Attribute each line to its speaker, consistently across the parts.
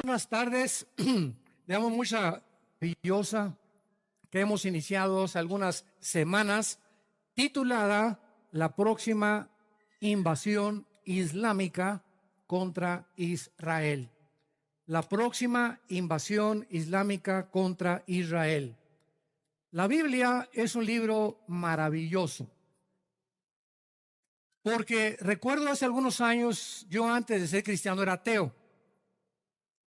Speaker 1: Buenas tardes. Le damos mucha maravillosa que hemos iniciado hace algunas semanas, titulada La próxima invasión islámica contra Israel. La próxima invasión islámica contra Israel. La Biblia es un libro maravilloso, porque recuerdo hace algunos años, yo antes de ser cristiano era ateo,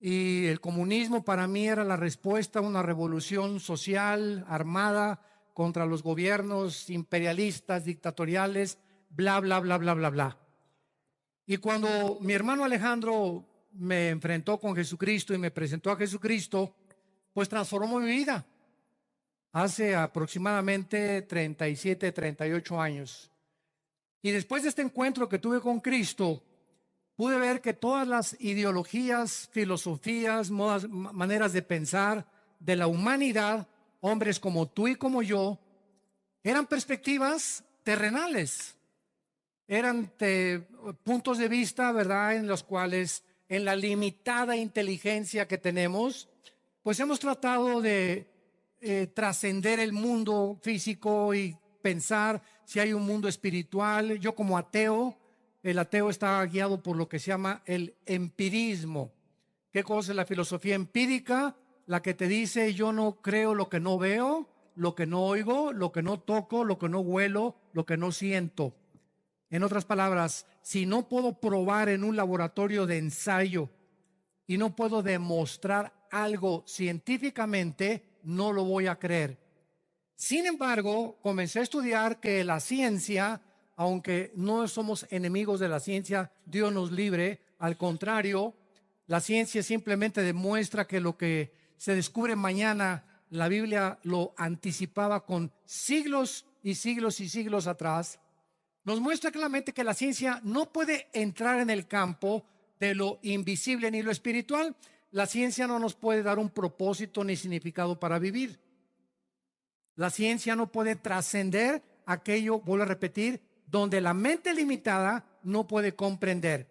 Speaker 1: y el comunismo para mí era la respuesta a una revolución social armada contra los gobiernos imperialistas, dictatoriales, bla, bla, bla, bla, bla, bla. Y cuando mi hermano Alejandro me enfrentó con Jesucristo y me presentó a Jesucristo, pues transformó mi vida hace aproximadamente 37, 38 años. Y después de este encuentro que tuve con Cristo, pude ver que todas las ideologías, filosofías, maneras de pensar de la humanidad, hombres como tú y como yo, eran perspectivas terrenales. Eran puntos de vista, ¿verdad?, en los cuales, en la limitada inteligencia que tenemos, pues hemos tratado de trascender el mundo físico y pensar si hay un mundo espiritual. Yo como ateo, el ateo está guiado por lo que se llama el empirismo. ¿Qué cosa es la filosofía empírica? La que te dice: yo no creo lo que no veo, lo que no oigo, lo que no toco, lo que no huelo, lo que no siento. En otras palabras, si no puedo probar en un laboratorio de ensayo y no puedo demostrar algo científicamente, no lo voy a creer. Sin embargo, comencé a estudiar que la ciencia, aunque no somos enemigos de la ciencia, Dios nos libre, al contrario, la ciencia simplemente demuestra que lo que se descubre mañana, la Biblia lo anticipaba con siglos y siglos y siglos atrás. Nos muestra claramente que la ciencia no puede entrar en el campo de lo invisible ni lo espiritual. La ciencia no nos puede dar un propósito ni significado para vivir. La ciencia no puede trascender aquello, vuelvo a repetir, donde la mente limitada no puede comprender.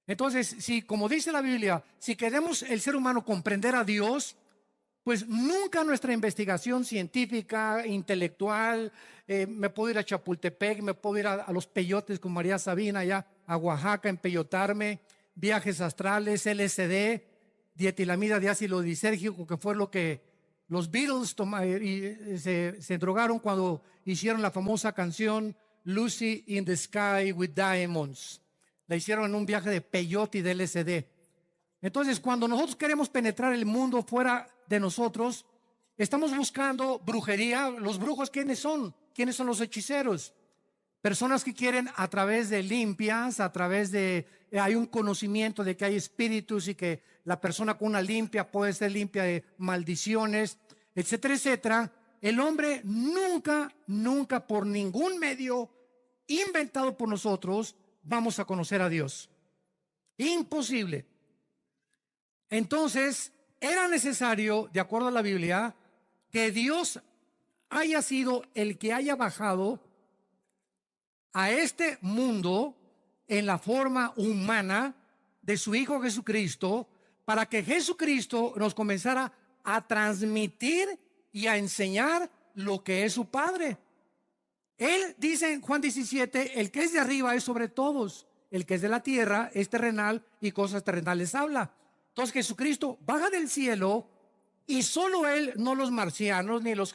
Speaker 1: Entonces, si, como dice la Biblia, si queremos el ser humano comprender a Dios, pues nunca nuestra investigación científica, intelectual, me puedo ir a Chapultepec, me puedo ir a los peyotes con María Sabina, allá a Oaxaca, empeyotarme, viajes astrales, LSD, dietilamida de ácido lisérgico, que fue lo que los Beatles se drogaron cuando hicieron la famosa canción Lucy in the Sky with Diamonds. La hicieron en un viaje de peyote y de LSD. Entonces, cuando nosotros queremos penetrar el mundo fuera de nosotros, estamos buscando brujería. Los brujos, ¿quiénes son? ¿Quiénes son los hechiceros? Personas que quieren, a través de limpias, a través de, hay un conocimiento de que hay espíritus y que la persona con una limpia puede ser limpia de maldiciones, etcétera, etcétera. El hombre nunca, nunca, por ningún medio inventado por nosotros, vamos a conocer a Dios. Imposible. Entonces, era necesario, de acuerdo a la Biblia, que Dios haya sido el que haya bajado a este mundo en la forma humana de su Hijo Jesucristo, para que Jesucristo nos comenzara a transmitir y a enseñar lo que es su Padre. Él dice en Juan 17, el que es de arriba es sobre todos, el que es de la tierra es terrenal y cosas terrenales habla. Entonces Jesucristo baja del cielo y solo Él, no los marcianos, ni los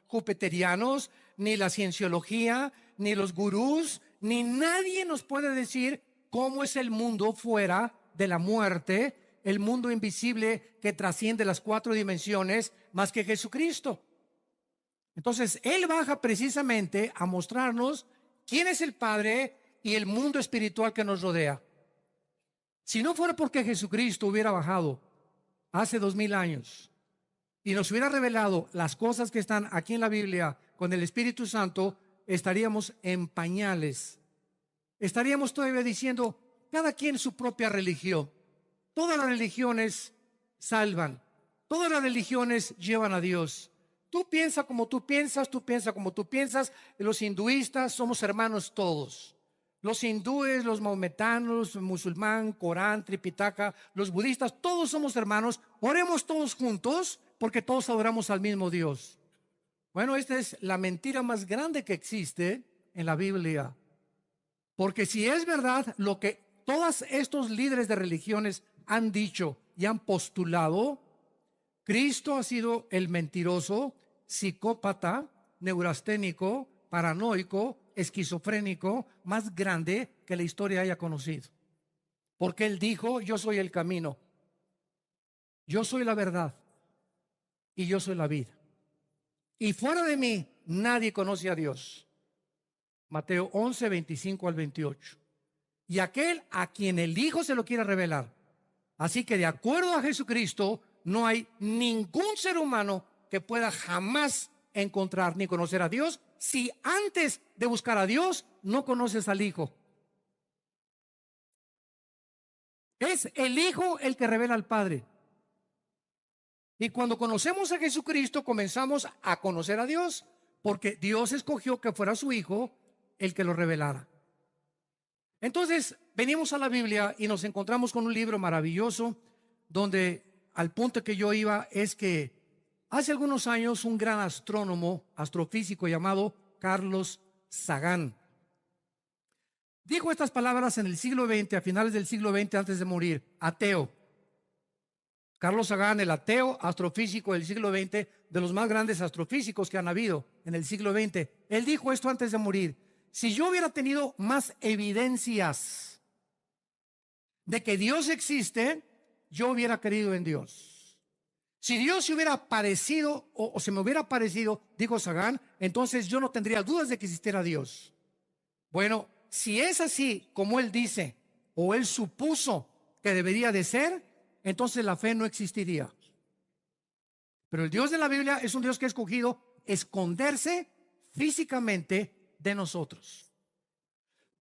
Speaker 1: jupiterianos, ni la cienciología, ni los gurús, ni nadie nos puede decir cómo es el mundo fuera de la muerte, el mundo invisible que trasciende las 4 dimensiones, más que Jesucristo. Entonces Él baja precisamente a mostrarnos quién es el Padre y el mundo espiritual que nos rodea. Si no fuera porque Jesucristo hubiera bajado hace 2000 años y nos hubiera revelado las cosas que están aquí en la Biblia con el Espíritu Santo, estaríamos en pañales. Estaríamos todavía diciendo, cada quien su propia religión. Todas las religiones salvan. Todas las religiones llevan a Dios. Tú piensas como tú piensas, tú piensas como tú piensas. Los hinduistas somos hermanos todos. Los hindúes, los maometanos, los musulmán, Corán, Tripitaka, los budistas, todos somos hermanos. Oremos todos juntos porque todos adoramos al mismo Dios. Bueno, esta es la mentira más grande que existe en la Biblia. Porque si es verdad lo que todos estos líderes de religiones han dicho y han postulado, Cristo ha sido el mentiroso, psicópata, neurasténico, paranoico, esquizofrénico más grande que la historia haya conocido. Porque Él dijo: yo soy el camino, yo soy la verdad y yo soy la vida. Y fuera de mí nadie conoce a Dios. Mateo 11, 25 al 28. Y aquel a quien el Hijo se lo quiera revelar. Así que de acuerdo a Jesucristo, no hay ningún ser humano que pueda jamás encontrar ni conocer a Dios si antes de buscar a Dios no conoces al Hijo. Es el Hijo el que revela al Padre. Y cuando conocemos a Jesucristo, comenzamos a conocer a Dios, porque Dios escogió que fuera su Hijo el que lo revelara. Entonces venimos a la Biblia y nos encontramos con un libro maravilloso, donde al punto que yo iba es que hace algunos años un gran astrónomo, astrofísico llamado Carlos Sagan, dijo estas palabras en el siglo XX, a finales del siglo XX, antes de morir, ateo. Carlos Sagan, el ateo astrofísico del siglo XX, de los más grandes astrofísicos que han habido en el siglo XX, él dijo esto antes de morir: si yo hubiera tenido más evidencias de que Dios existe, yo hubiera creído en Dios. Si Dios se hubiera aparecido o se me hubiera aparecido, dijo Sagan, entonces yo no tendría dudas de que existiera Dios. Bueno, si es así como él dice o él supuso que debería de ser, entonces la fe no existiría. Pero el Dios de la Biblia es un Dios que ha escogido esconderse físicamente de nosotros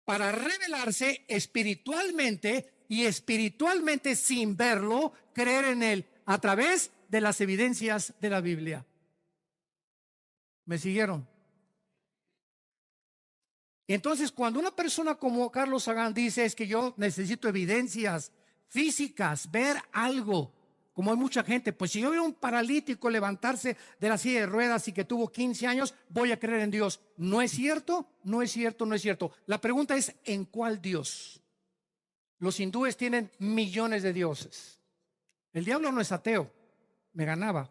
Speaker 1: para revelarse espiritualmente, y espiritualmente, sin verlo, creer en Él a través de las evidencias de la Biblia. ¿Me siguieron? Entonces, cuando una persona como Carlos Sagan dice: es que yo necesito evidencias físicas, ver algo, como hay mucha gente, pues si yo veo a un paralítico levantarse de la silla de ruedas y que tuvo 15 años, voy a creer en Dios. ¿No es cierto? No es cierto, no es cierto. La pregunta es: ¿en cuál Dios? Los hindúes tienen millones de dioses. El diablo no es ateo, me ganaba.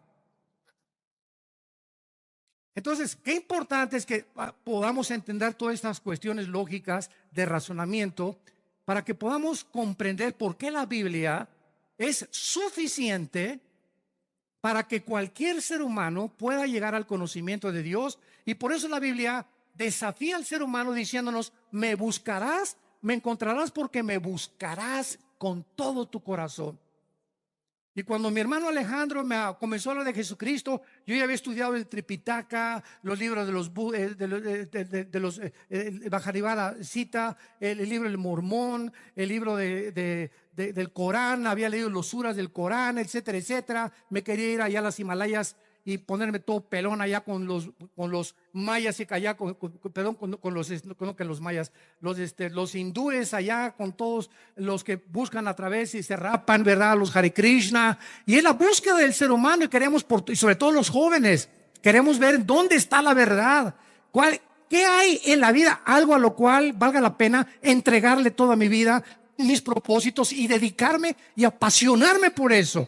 Speaker 1: Entonces, qué importante es que podamos entender todas estas cuestiones lógicas de razonamiento para que podamos comprender por qué la Biblia es suficiente para que cualquier ser humano pueda llegar al conocimiento de Dios. Y por eso la Biblia desafía al ser humano diciéndonos: me buscarás, me encontrarás, porque me buscarás con todo tu corazón. Y cuando mi hermano Alejandro me comenzó a hablar de Jesucristo, yo ya había estudiado el Tripitaka, los libros de los Bhagavad Gita, el libro del Mormón, el libro del Corán, había leído los suras del Corán, etcétera, etcétera. Me quería ir allá a las Himalayas y ponerme todo pelón allá con los mayas y allá los hindúes allá, con todos los que buscan a través y se rapan, ¿verdad? Los Hare Krishna. Y es la búsqueda del ser humano, y queremos, y sobre todo los jóvenes, queremos ver dónde está la verdad. ¿Qué hay en la vida? Algo a lo cual valga la pena entregarle toda mi vida, mis propósitos, y dedicarme y apasionarme por eso.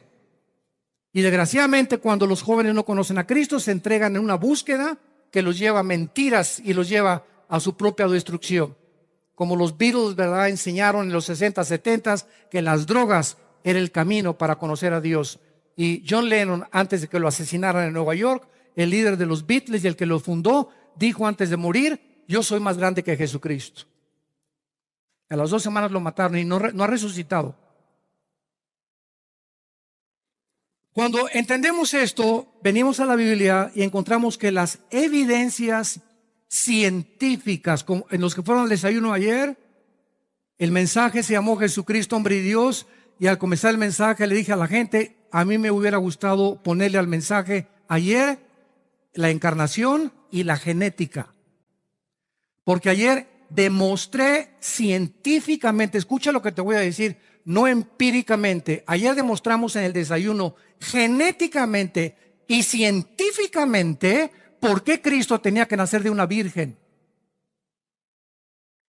Speaker 1: Y desgraciadamente, cuando los jóvenes no conocen a Cristo, se entregan en una búsqueda que los lleva a mentiras y los lleva a su propia destrucción. Como los Beatles, ¿verdad?, enseñaron en los 60, 70 que las drogas era el camino para conocer a Dios. Y John Lennon, antes de que lo asesinaran en Nueva York, el líder de los Beatles y el que lo fundó, dijo antes de morir: yo soy más grande que Jesucristo. A las 2 semanas lo mataron y no ha resucitado. Cuando entendemos esto, venimos a la Biblia y encontramos que las evidencias científicas, como en los que fueron al desayuno ayer, el mensaje se llamó Jesucristo, hombre y Dios, y al comenzar el mensaje le dije a la gente: a mí me hubiera gustado ponerle al mensaje ayer la encarnación y la genética, porque ayer demostré científicamente, escucha lo que te voy a decir, no empíricamente. Ayer demostramos en el desayuno genéticamente y científicamente por qué Cristo tenía que nacer de una virgen.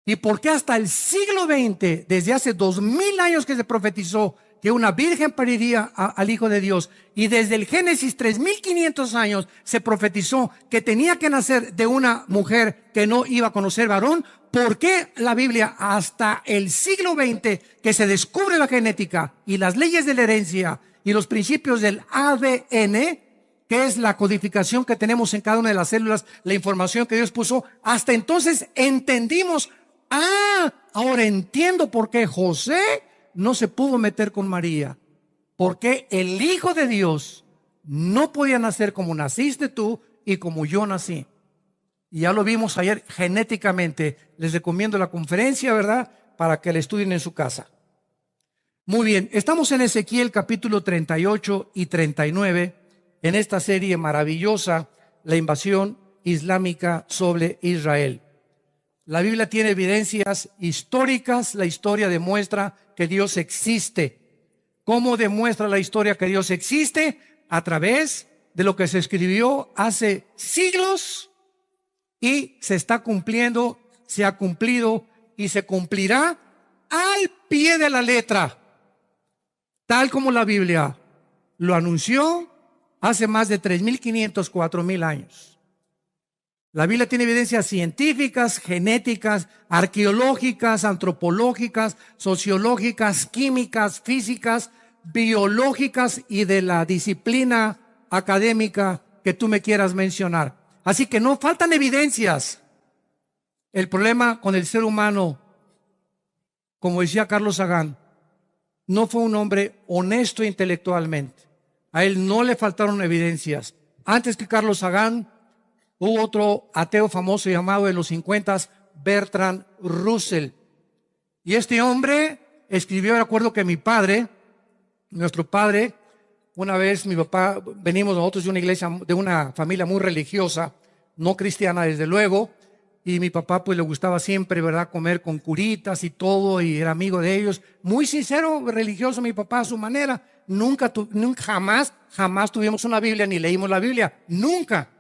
Speaker 1: Y por qué hasta el siglo XX, desde hace 2000 años que se profetizó que una virgen pariría al Hijo de Dios, y desde el Génesis 3500 años se profetizó que tenía que nacer de una mujer que no iba a conocer varón. ¿Por qué la Biblia hasta el siglo XX que se descubre la genética y las leyes de la herencia y los principios del ADN, que es la codificación que tenemos en cada una de las células, la información que Dios puso, hasta entonces entendimos, ahora entiendo por qué José no se pudo meter con María, porque el Hijo de Dios no podía nacer como naciste tú y como yo nací. Y ya lo vimos ayer genéticamente. Les recomiendo la conferencia, ¿verdad?, para que la estudien en su casa. Muy bien, estamos en Ezequiel capítulo 38 y 39, en esta serie maravillosa, la invasión islámica sobre Israel. La Biblia tiene evidencias históricas. La historia demuestra que Dios existe. ¿Cómo demuestra la historia que Dios existe? A través de lo que se escribió hace siglos y se está cumpliendo, se ha cumplido y se cumplirá al pie de la letra, tal como la Biblia lo anunció hace más de 3.500, 4.000 años. La Biblia tiene evidencias científicas, genéticas, arqueológicas, antropológicas, sociológicas, químicas, físicas, biológicas y de la disciplina académica que tú me quieras mencionar. Así que no faltan evidencias. El problema con el ser humano, como decía Carlos Sagan, no fue un hombre honesto intelectualmente. A él no le faltaron evidencias. Antes que Carlos Sagan, hubo otro ateo famoso llamado en los 50, Bertrand Russell. Y este hombre escribió, recuerdo que mi padre, nuestro padre, una vez mi papá, venimos nosotros de una iglesia, de una familia muy religiosa, no cristiana desde luego, y mi papá pues le gustaba siempre, ¿verdad?, comer con curitas y todo, y era amigo de ellos. Muy sincero, religioso mi papá a su manera. Nunca, jamás tuvimos una Biblia ni leímos la Biblia, nunca.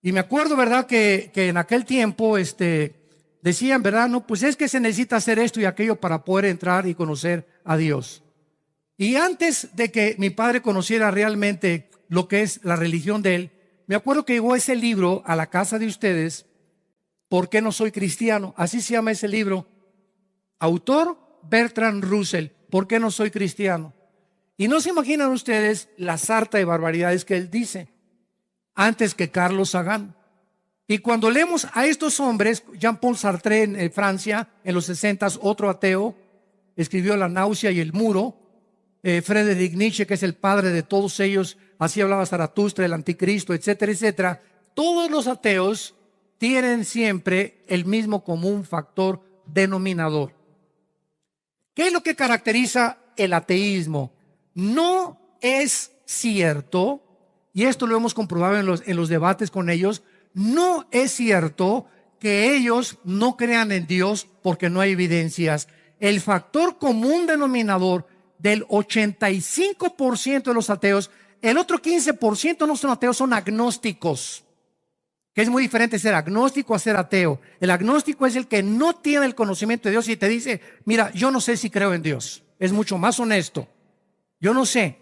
Speaker 1: Y me acuerdo, ¿verdad?, que en aquel tiempo decían, ¿verdad?, no, pues es que se necesita hacer esto y aquello para poder entrar y conocer a Dios. Y antes de que mi padre conociera realmente lo que es la religión de él, me acuerdo que llegó ese libro a la casa de ustedes, ¿Por qué no soy cristiano? Así se llama ese libro. Autor Bertrand Russell, ¿Por qué no soy cristiano? Y no se imaginan ustedes la sarta de barbaridades que él dice, antes que Carlos Sagan. Y cuando leemos a estos hombres, Jean-Paul Sartre en Francia, en los 60, otro ateo, escribió La náusea y el muro. Friedrich Nietzsche, que es el padre de todos ellos, así hablaba Zaratustra, el anticristo, etcétera, etcétera. Todos los ateos tienen siempre el mismo común factor denominador. ¿Qué es lo que caracteriza el ateísmo? No es cierto, y esto lo hemos comprobado en los debates con ellos, no es cierto que ellos no crean en Dios porque no hay evidencias. El factor común denominador del 85% de los ateos, el otro 15% no son ateos, son agnósticos, que es muy diferente ser agnóstico a ser ateo. El agnóstico es el que no tiene el conocimiento de Dios y te dice, mira, yo no sé si creo en Dios. Es mucho más honesto. Yo no sé,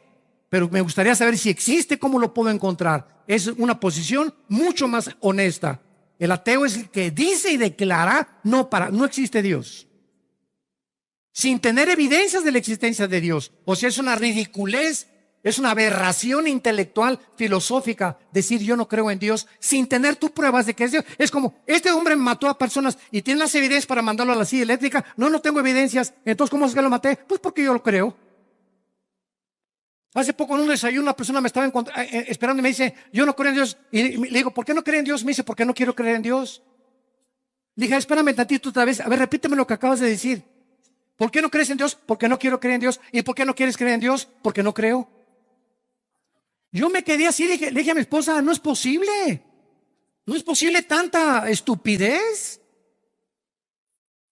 Speaker 1: pero me gustaría saber si existe, cómo lo puedo encontrar. Es una posición mucho más honesta. El ateo es el que dice y declara, no existe Dios, sin tener evidencias de la existencia de Dios. O sea, es una ridiculez, es una aberración intelectual, filosófica, decir yo no creo en Dios sin tener tú pruebas de que es Dios. Es como, este hombre mató a personas y tiene las evidencias para mandarlo a la silla eléctrica. No tengo evidencias. Entonces, ¿cómo es que lo maté? Pues porque yo lo creo. Hace poco en un desayuno una persona me estaba esperando y me dice, yo no creo en Dios. Y le digo, ¿por qué no cree en Dios? Me dice, ¿por qué no quiero creer en Dios? Le dije, espérame tantito otra vez. A ver, repíteme lo que acabas de decir. ¿Por qué no crees en Dios? Porque no quiero creer en Dios. ¿Y por qué no quieres creer en Dios? Porque no creo. Yo me quedé así, le dije a mi esposa, no es posible. No es posible tanta estupidez.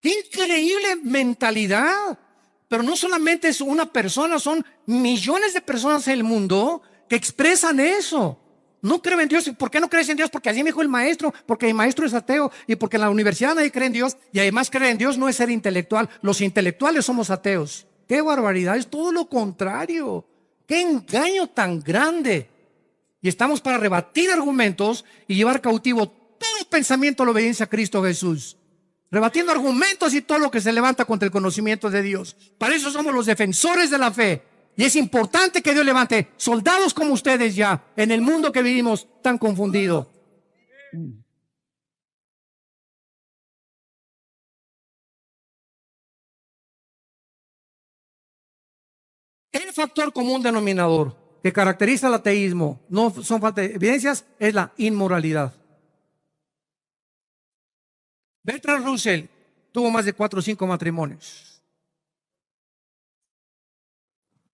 Speaker 1: ¡Qué increíble mentalidad! Pero no solamente es una persona, son millones de personas en el mundo que expresan eso. No creo en Dios. ¿Por qué no crees en Dios? Porque así me dijo el maestro, porque mi maestro es ateo y porque en la universidad nadie cree en Dios. Y además creer en Dios no es ser intelectual. Los intelectuales somos ateos. ¡Qué barbaridad! Es todo lo contrario. ¡Qué engaño tan grande! Y estamos para rebatir argumentos y llevar cautivo todo pensamiento a la obediencia a Cristo Jesús. Rebatiendo argumentos y todo lo que se levanta contra el conocimiento de Dios. Para eso somos los defensores de la fe. Y es importante que Dios levante soldados como ustedes ya en el mundo que vivimos tan confundido. El factor común denominador que caracteriza al ateísmo, no son falta de evidencias, es la inmoralidad. Bertrand Russell tuvo más de 4 o 5 matrimonios.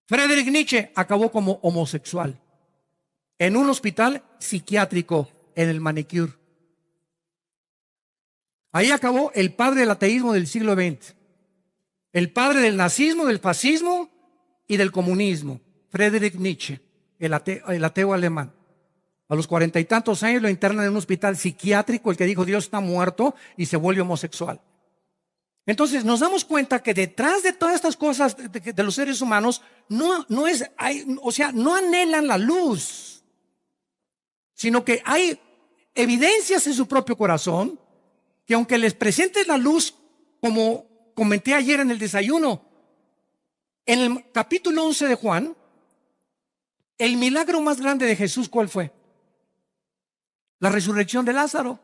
Speaker 1: Friedrich Nietzsche acabó como homosexual en un hospital psiquiátrico en el Manicure. Ahí acabó el padre del ateísmo del siglo XX, el padre del nazismo, del fascismo y del comunismo, Friedrich Nietzsche, el ateo alemán. A los 40 y tantos años lo internan en un hospital psiquiátrico, el que dijo Dios está muerto, y se vuelve homosexual. Entonces nos damos cuenta que detrás de todas estas cosas de los seres humanos no anhelan la luz, sino que hay evidencias en su propio corazón que aunque les presentes la luz, como comenté ayer en el desayuno, en el capítulo 11 de Juan, el milagro más grande de Jesús, ¿cuál fue? La resurrección de Lázaro.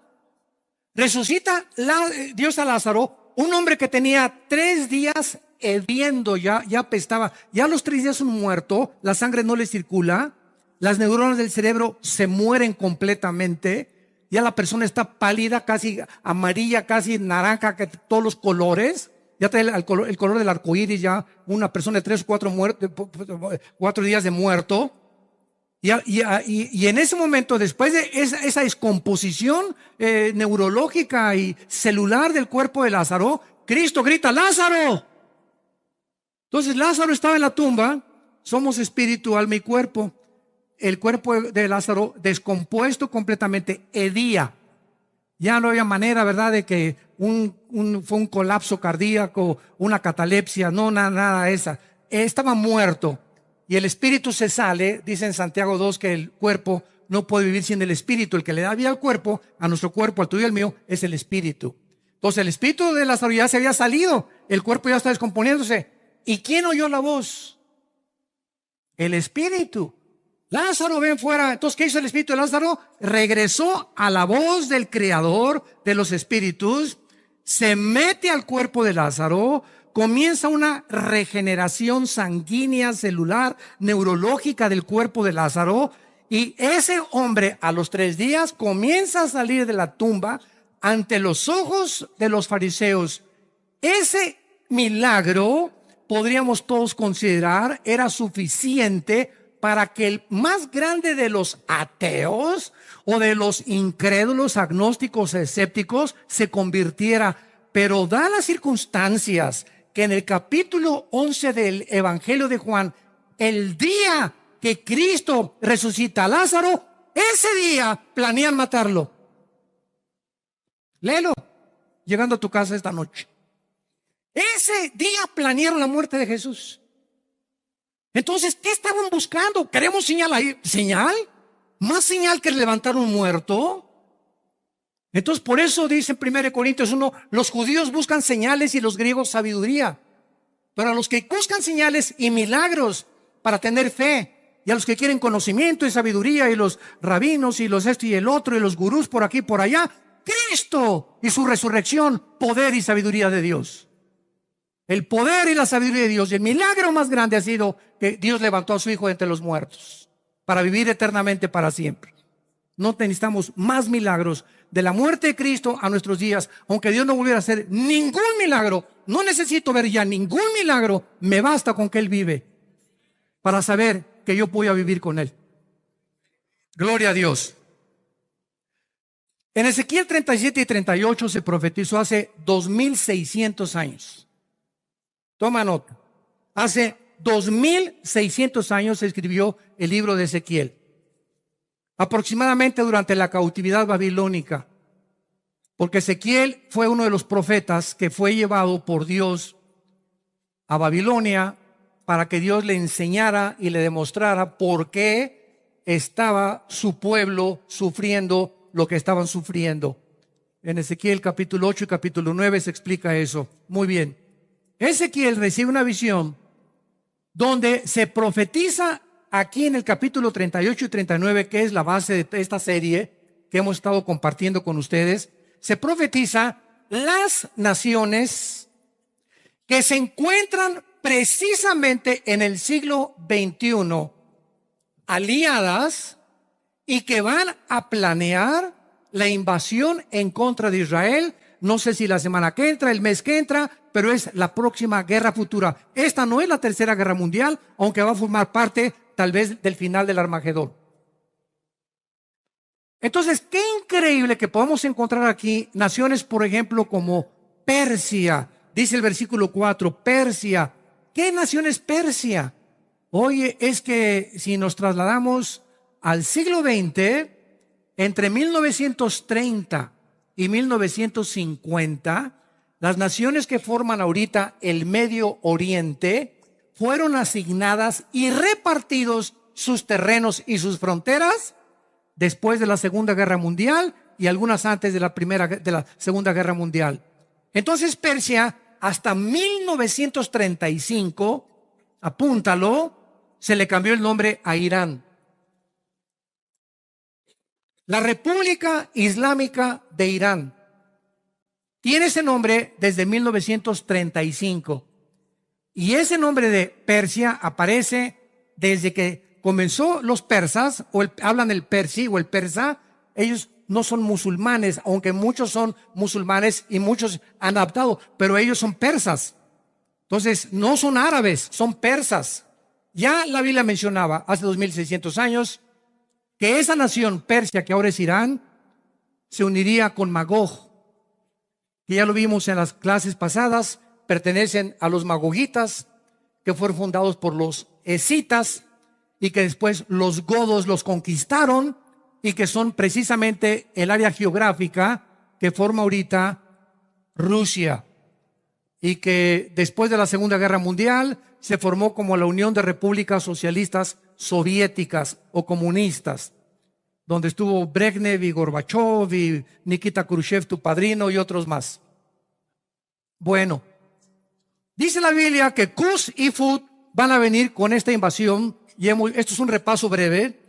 Speaker 1: Resucita Dios a Lázaro, un hombre que tenía 3 días hediondo, ya apestaba, ya a los 3 días un muerto, la sangre no le circula, las neuronas del cerebro se mueren completamente, ya la persona está pálida, casi amarilla, casi naranja, que todos los colores, ya trae el color del arco iris, ya una persona de 3 o 4 días de muerto. Y en ese momento, después de esa descomposición neurológica y celular del cuerpo de Lázaro, Cristo grita: ¡Lázaro! Entonces Lázaro estaba en la tumba. Somos espíritu, alma y cuerpo. El cuerpo de Lázaro descompuesto completamente, hedía. Ya no había manera, ¿verdad?, de que fue un colapso cardíaco, una catalepsia, no, nada de esa. Estaba muerto. Y el espíritu se sale, dice en Santiago 2 que el cuerpo no puede vivir sin el espíritu. El que le da vida al cuerpo, a nuestro cuerpo, al tuyo y al mío, es el espíritu. Entonces el espíritu de Lázaro ya se había salido, el cuerpo ya está descomponiéndose. ¿Y quién oyó la voz? El espíritu. Lázaro, ven fuera. Entonces, ¿qué hizo el espíritu de Lázaro? Regresó a la voz del creador de los espíritus, se mete al cuerpo de Lázaro, comienza una regeneración sanguínea, celular, neurológica del cuerpo de Lázaro, y ese hombre a los 3 días comienza a salir de la tumba ante los ojos de los fariseos. Ese milagro, podríamos todos considerar, era suficiente para que el más grande de los ateos o de los incrédulos, agnósticos, escépticos, se convirtiera. Pero dadas las circunstancias que en el capítulo 11 del Evangelio de Juan, el día que Cristo resucita a Lázaro, ese día planean matarlo. Léelo, llegando a tu casa esta noche. Ese día planearon la muerte de Jesús. Entonces, ¿qué estaban buscando? ¿Queremos señal ahí? ¿Señal? ¿Más señal que levantar un muerto? Entonces, por eso dice en 1 Corintios 1, los judíos buscan señales y los griegos sabiduría. Pero a los que buscan señales y milagros para tener fe, y a los que quieren conocimiento y sabiduría, y los rabinos, y los esto y el otro, y los gurús por aquí y por allá, Cristo y su resurrección, poder y sabiduría de Dios. El poder y la sabiduría de Dios. Y el milagro más grande ha sido que Dios levantó a su Hijo de entre los muertos para vivir eternamente para siempre. No necesitamos más milagros de la muerte de Cristo a nuestros días. Aunque Dios no volviera a hacer ningún milagro, no necesito ver ya ningún milagro. Me basta con que Él vive para saber que yo voy a vivir con Él. Gloria a Dios. En Ezequiel 37 y 38 se profetizó hace 2600 años. Toma nota. Hace 2600 años se escribió el libro de Ezequiel. Aproximadamente durante la cautividad babilónica. Porque Ezequiel fue uno de los profetas que fue llevado por Dios a Babilonia para que Dios le enseñara y le demostrara por qué estaba su pueblo sufriendo lo que estaban sufriendo. En Ezequiel capítulo 8 y capítulo 9 se explica eso. Muy bien. Ezequiel recibe una visión donde se profetiza aquí en el capítulo 38 y 39, que es la base de esta serie que hemos estado compartiendo con ustedes. Se profetiza las naciones que se encuentran precisamente en el siglo XXI aliadas y que van a planear la invasión en contra de Israel. No sé si la semana que entra, el mes que entra, pero es la próxima guerra futura. Esta no es la tercera guerra mundial, aunque va a formar parte tal vez del final del Armagedón. Entonces, qué increíble que podamos encontrar aquí naciones, por ejemplo, como Persia. Dice el versículo 4, Persia. ¿Qué nación es Persia? Oye, es que si nos trasladamos al siglo XX, entre 1930 y 1950, las naciones que forman ahorita el Medio Oriente fueron asignadas y repartidos sus terrenos y sus fronteras después de la Segunda Guerra Mundial y algunas antes de la Segunda Guerra Mundial. Entonces Persia, hasta 1935, apúntalo, se le cambió el nombre a Irán. La República Islámica de Irán tiene ese nombre desde 1935. Y ese nombre de Persia aparece desde que comenzó los persas, hablan el persí o el persa. Ellos no son musulmanes, aunque muchos son musulmanes y muchos han adaptado, pero ellos son persas. Entonces, no son árabes, son persas. Ya la Biblia mencionaba hace 2600 años que esa nación Persia, que ahora es Irán, se uniría con Magog, que ya lo vimos en las clases pasadas, pertenecen a los magogitas, que fueron fundados por los escitas y que después los godos los conquistaron y que son precisamente el área geográfica que forma ahorita Rusia, y que después de la Segunda Guerra Mundial se formó como la Unión de Repúblicas Socialistas Soviéticas o comunistas, donde estuvo Brezhnev y Gorbachev y Nikita Khrushchev, tu padrino, y otros más. Bueno, dice la Biblia que Cus y Fut van a venir con esta invasión, y esto es un repaso breve.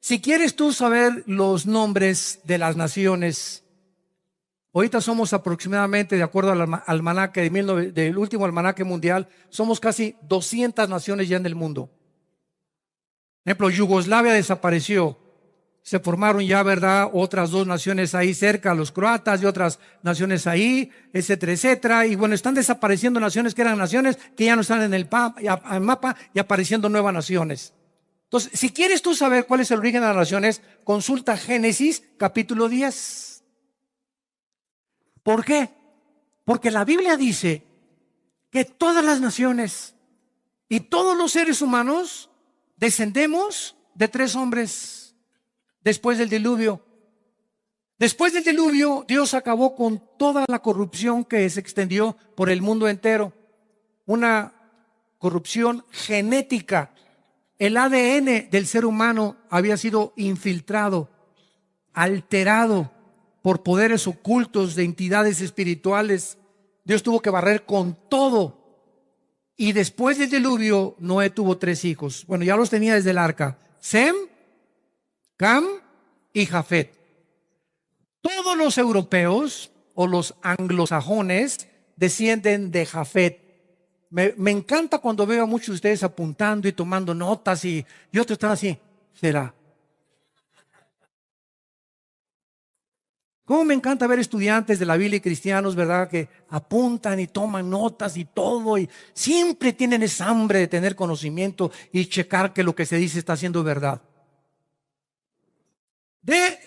Speaker 1: Si quieres tú saber los nombres de las naciones, ahorita somos aproximadamente, de acuerdo al almanaque del último almanaque mundial, somos casi 200 naciones ya en el mundo. Por ejemplo, Yugoslavia desapareció. Se formaron ya, ¿verdad?, otras dos naciones ahí cerca, los croatas y otras naciones ahí, etcétera, etcétera. Y bueno, están desapareciendo naciones que eran naciones que ya no están en el mapa y apareciendo nuevas naciones. Entonces, si quieres tú saber cuál es el origen de las naciones, consulta Génesis capítulo 10. ¿Por qué? Porque la Biblia dice que todas las naciones y todos los seres humanos descendemos de tres hombres después del diluvio. Después del diluvio, Dios acabó con toda la corrupción que se extendió por el mundo entero. Una corrupción genética. El ADN del ser humano había sido infiltrado, alterado por poderes ocultos de entidades espirituales. Dios tuvo que barrer con todo. Y después del diluvio, Noé tuvo tres hijos. Bueno, ya los tenía desde el arca: Sem, Cam y Jafet. Todos los europeos o los anglosajones descienden de Jafet. Me encanta cuando veo a muchos de ustedes apuntando y tomando notas y otros están así. ¿Será? Cómo me encanta ver estudiantes de la Biblia y cristianos, ¿verdad?, que apuntan y toman notas y todo, y siempre tienen esa hambre de tener conocimiento y checar que lo que se dice está siendo verdad. De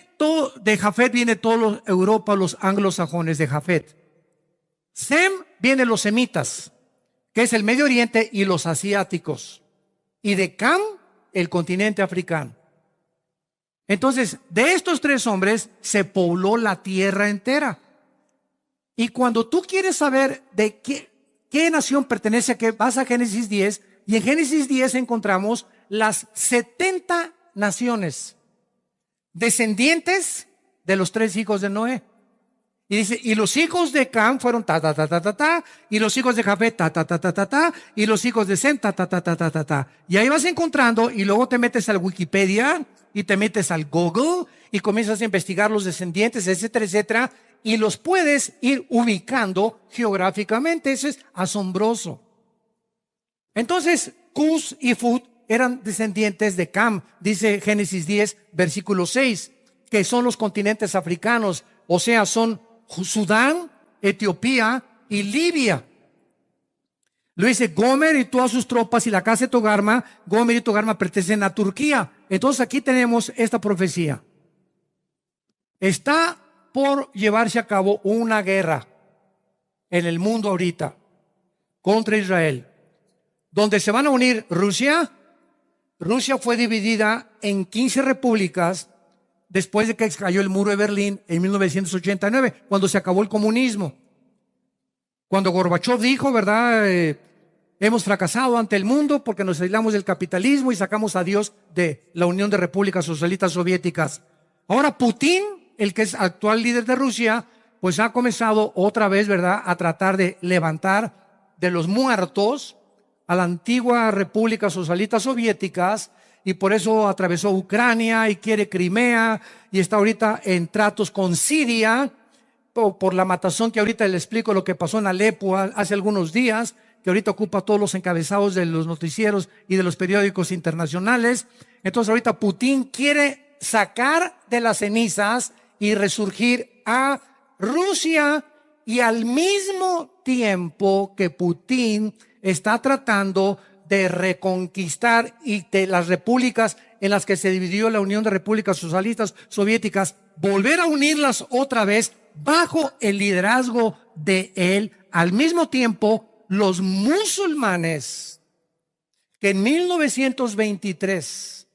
Speaker 1: de Jafet viene toda Europa, los anglosajones de Jafet. Sem viene los semitas, que es el Medio Oriente y los asiáticos. Y de Cam, el continente africano. Entonces, de estos tres hombres se pobló la tierra entera. Y cuando tú quieres saber de qué nación pertenece a qué, vas a Génesis 10, y en Génesis 10 encontramos las 70 naciones descendientes de los tres hijos de Noé. Y dice, y los hijos de Cam fueron ta, ta, ta, ta, ta, ta, y los hijos de Jafet, ta, ta, ta, ta, ta, ta, y los hijos de Sem, ta, ta, ta, ta, ta, ta, ta. Y ahí vas encontrando, y luego te metes al Wikipedia, y te metes al Google, y comienzas a investigar los descendientes, etcétera, etcétera, y los puedes ir ubicando geográficamente. Eso es asombroso. Entonces, Cus y Fut eran descendientes de Cam, dice Génesis 10, versículo 6, que son los continentes africanos, o sea, son Sudán, Etiopía y Libia. Lo dice Gomer y todas sus tropas y la casa de Togarma. Gomer y Togarma pertenecen a Turquía. Entonces aquí tenemos esta profecía. Está por llevarse a cabo una guerra en el mundo ahorita contra Israel, donde se van a unir Rusia. Rusia fue dividida en 15 repúblicas después de que cayó el muro de Berlín en 1989, cuando se acabó el comunismo. Cuando Gorbachev dijo, ¿verdad? Hemos fracasado ante el mundo porque nos aislamos del capitalismo y sacamos a Dios de la Unión de Repúblicas Socialistas Soviéticas. Ahora Putin, el que es actual líder de Rusia, pues ha comenzado otra vez, ¿verdad?, a tratar de levantar de los muertos a la antigua República Socialistas Soviéticas, y por eso atravesó Ucrania y quiere Crimea y está ahorita en tratos con Siria por la matazón que ahorita le explico lo que pasó en Alepo hace algunos días, que ahorita ocupa todos los encabezados de los noticieros y de los periódicos internacionales. Entonces ahorita Putin quiere sacar de las cenizas y resurgir a Rusia, y al mismo tiempo que Putin está tratando de reconquistar y de las repúblicas en las que se dividió la Unión de Repúblicas Socialistas Soviéticas, volver a unirlas otra vez bajo el liderazgo de él. Al mismo tiempo, los musulmanes, que en 1923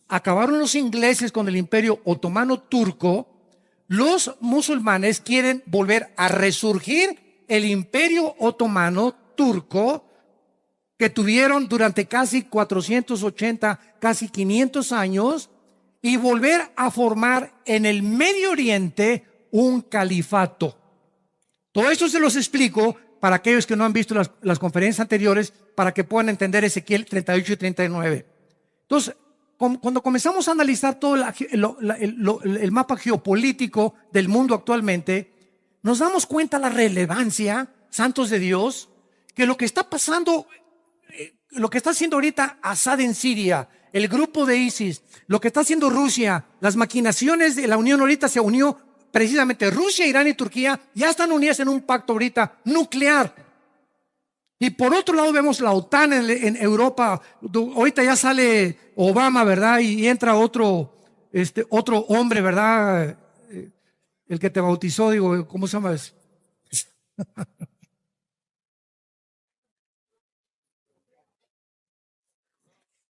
Speaker 1: acabaron los ingleses con el Imperio Otomano Turco, los musulmanes quieren volver a resurgir el Imperio Otomano Turco que tuvieron durante casi 480, casi 500 años, y volver a formar en el Medio Oriente un califato. Todo esto se los explico para aquellos que no han visto las conferencias anteriores, para que puedan entender Ezequiel 38 y 39. Entonces, cuando comenzamos a analizar todo el mapa geopolítico del mundo actualmente, nos damos cuenta la relevancia, santos de Dios, que lo que está pasando, lo que está haciendo ahorita Assad en Siria, el grupo de ISIS, lo que está haciendo Rusia, las maquinaciones de la Unión ahorita se unió precisamente Rusia, Irán y Turquía, ya están unidas en un pacto ahorita nuclear. Y por otro lado vemos la OTAN en Europa. Ahorita ya sale Obama, ¿verdad? Y entra otro hombre, ¿verdad? El que te bautizó, digo, ¿cómo se llama?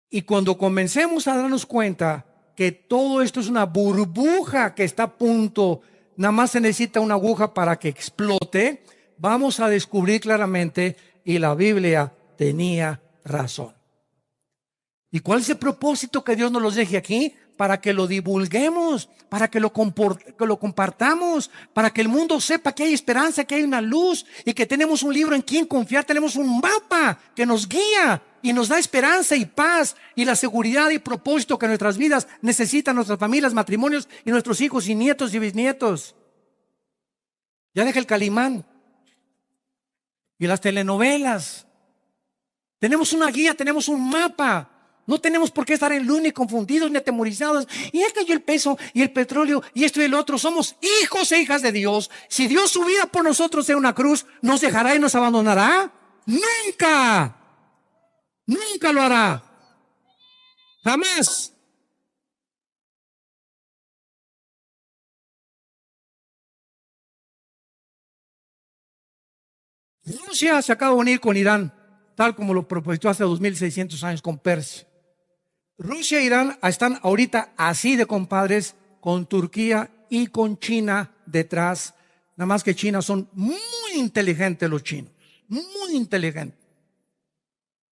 Speaker 1: Y cuando comencemos a darnos cuenta que todo esto es una burbuja que está a punto, nada más se necesita una aguja para que explote, vamos a descubrir claramente, y la Biblia tenía razón. ¿Y cuál es el propósito que Dios nos los deje aquí? Para que lo divulguemos, para que lo compartamos, para que el mundo sepa que hay esperanza, que hay una luz y que tenemos un libro en quien confiar, tenemos un mapa que nos guía y nos da esperanza y paz y la seguridad y propósito que nuestras vidas necesitan, nuestras familias, matrimonios y nuestros hijos y nietos y bisnietos. Ya deja el Calimán y las telenovelas. Tenemos una guía, tenemos un mapa. No tenemos por qué estar en luna y confundidos ni atemorizados. Y ya cayó el peso y el petróleo y esto y el otro. Somos hijos e hijas de Dios. Si Dios su vida por nosotros en una cruz, ¿nos dejará y nos abandonará? Nunca. Nunca lo hará. Jamás. Rusia se acaba de unir con Irán, tal como lo propuso hace 2600 años con Persia. Rusia e Irán están ahorita así de compadres con Turquía y con China detrás. Nada más que China son muy inteligentes los chinos, muy inteligentes.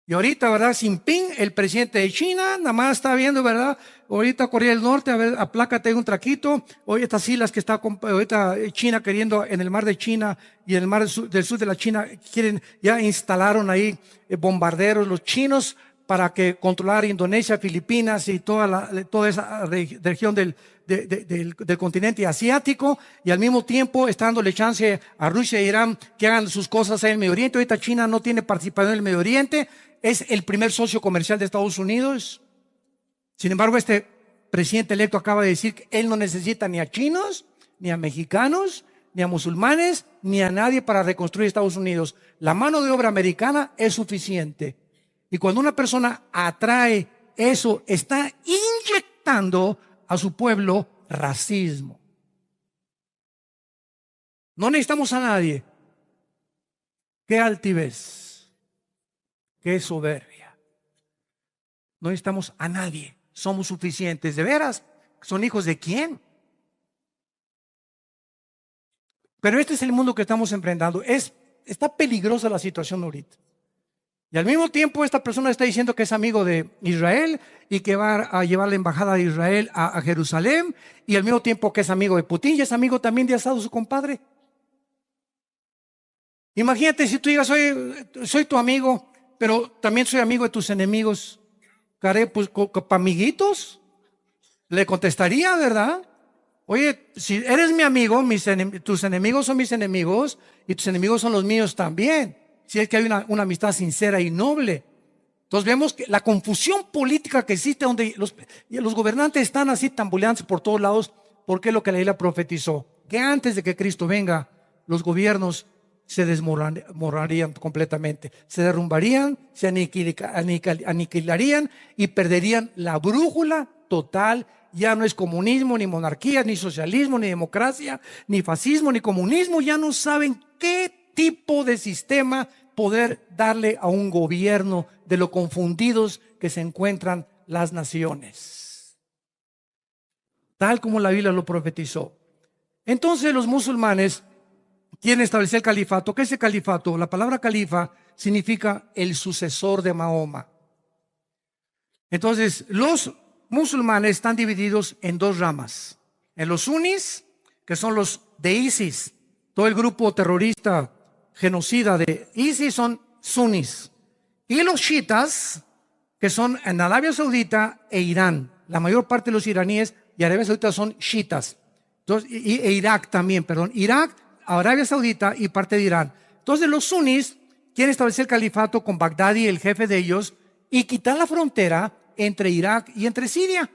Speaker 1: Y ahorita, ¿verdad? Xi Jinping, el presidente de China, nada más está viendo, ¿verdad? Ahorita Corea del Norte, a ver, aplácate un traquito. Hoy estas islas que está ahorita China queriendo en el mar de China y en el mar del sur de la China, ya instalaron ahí bombarderos los chinos para que controlar Indonesia, Filipinas y toda esa región del continente asiático, y al mismo tiempo está dándole chance a Rusia e Irán que hagan sus cosas en el Medio Oriente. Ahorita China no tiene participación en el Medio Oriente, es el primer socio comercial de Estados Unidos. Sin embargo, este presidente electo acaba de decir que él no necesita ni a chinos, ni a mexicanos, ni a musulmanes, ni a nadie para reconstruir Estados Unidos. La mano de obra americana es suficiente. Y cuando una persona atrae eso, está inyectando a su pueblo racismo. No necesitamos a nadie. Qué altivez, qué soberbia. No necesitamos a nadie. Somos suficientes. ¿De veras? ¿Son hijos de quién? Pero este es el mundo que estamos enfrentando. Está peligrosa la situación ahorita. Y al mismo tiempo esta persona está diciendo que es amigo de Israel y que va a llevar la embajada de Israel a Jerusalén, y al mismo tiempo que es amigo de Putin y es amigo también de Assad, su compadre. Imagínate si tú digas, soy tu amigo, pero también soy amigo de tus enemigos. Caré, pues, ¿para amiguitos? Le contestaría, ¿verdad? Oye, si eres mi amigo, tus enemigos son mis enemigos y tus enemigos son los míos también. Si es que hay una amistad sincera y noble. Entonces vemos que la confusión política que existe, donde los gobernantes están así tambuleándose por todos lados, porque es lo que la Biblia profetizó, que antes de que Cristo venga, los gobiernos se desmoronarían completamente, se derrumbarían, se aniquilarían y perderían la brújula total. Ya no es comunismo, ni monarquía, ni socialismo, ni democracia, ni fascismo, ni comunismo. Ya no saben qué tipo de sistema poder darle a un gobierno, de lo confundidos que se encuentran las naciones, tal como la Biblia lo profetizó. Entonces los musulmanes quieren establecer el califato. ¿Qué es el califato? La palabra califa significa el sucesor de Mahoma. Entonces los musulmanes están divididos en dos ramas: en los sunnis, que son los de ISIS. Todo el grupo terrorista genocida de ISIS son sunnis, y los chiitas, que son en Arabia Saudita e Irán. La mayor parte de los iraníes y Arabia Saudita son chiitas. Entonces, e Irak también, perdón, Irak, Arabia Saudita y parte de Irán. Entonces los sunnis quieren establecer el califato con Bagdadi, el jefe de ellos, y quitar la frontera entre Irak y entre Siria.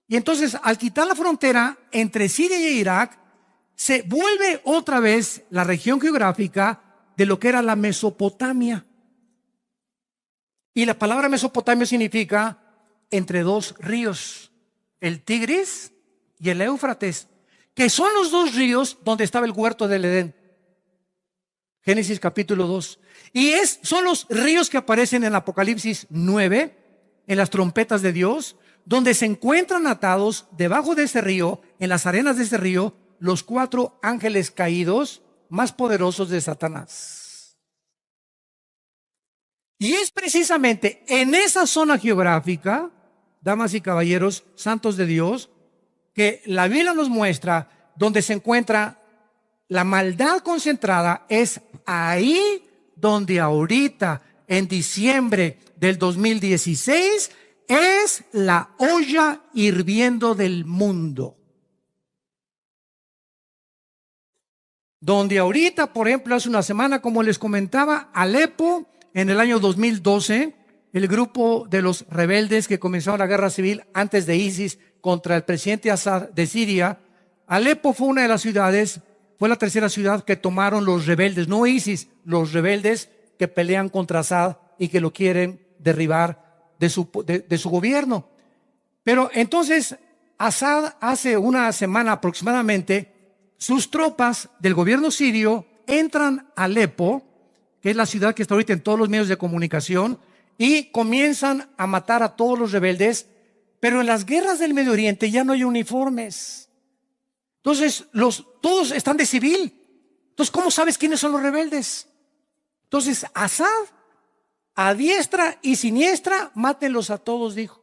Speaker 1: Y entonces, al quitar la frontera entre Siria y Irak, se vuelve otra vez la región geográfica de lo que era la Mesopotamia. Y la palabra Mesopotamia significa entre dos ríos, el Tigris y el Éufrates, que son los dos ríos donde estaba el huerto del Edén. Génesis capítulo 2. Y son los ríos que aparecen en Apocalipsis 9, en las trompetas de Dios, donde se encuentran atados debajo de ese río, en las arenas de ese río, los 4 ángeles caídos más poderosos de Satanás. Y es precisamente en esa zona geográfica, damas y caballeros, santos de Dios, que la Biblia nos muestra donde se encuentra la maldad concentrada. Es ahí donde ahorita, en diciembre del 2016, es la olla hirviendo del mundo. Donde ahorita, por ejemplo, hace una semana, como les comentaba, Alepo, en el año 2012, el grupo de los rebeldes que comenzaron la guerra civil antes de ISIS contra el presidente Assad de Siria, Alepo fue una de las ciudades, fue la tercera ciudad que tomaron los rebeldes, no ISIS, los rebeldes que pelean contra Assad y que lo quieren derribar de su gobierno. Pero entonces Assad, hace una semana aproximadamente, sus tropas del gobierno sirio entran a Alepo que es la ciudad que está ahorita en todos los medios de comunicación, y comienzan a matar a todos los rebeldes, pero en las guerras del Medio Oriente ya no hay uniformes. Entonces, todos están de civil. Entonces, ¿cómo sabes quiénes son los rebeldes? Entonces, Asad, a diestra y siniestra, mátenlos a todos, dijo.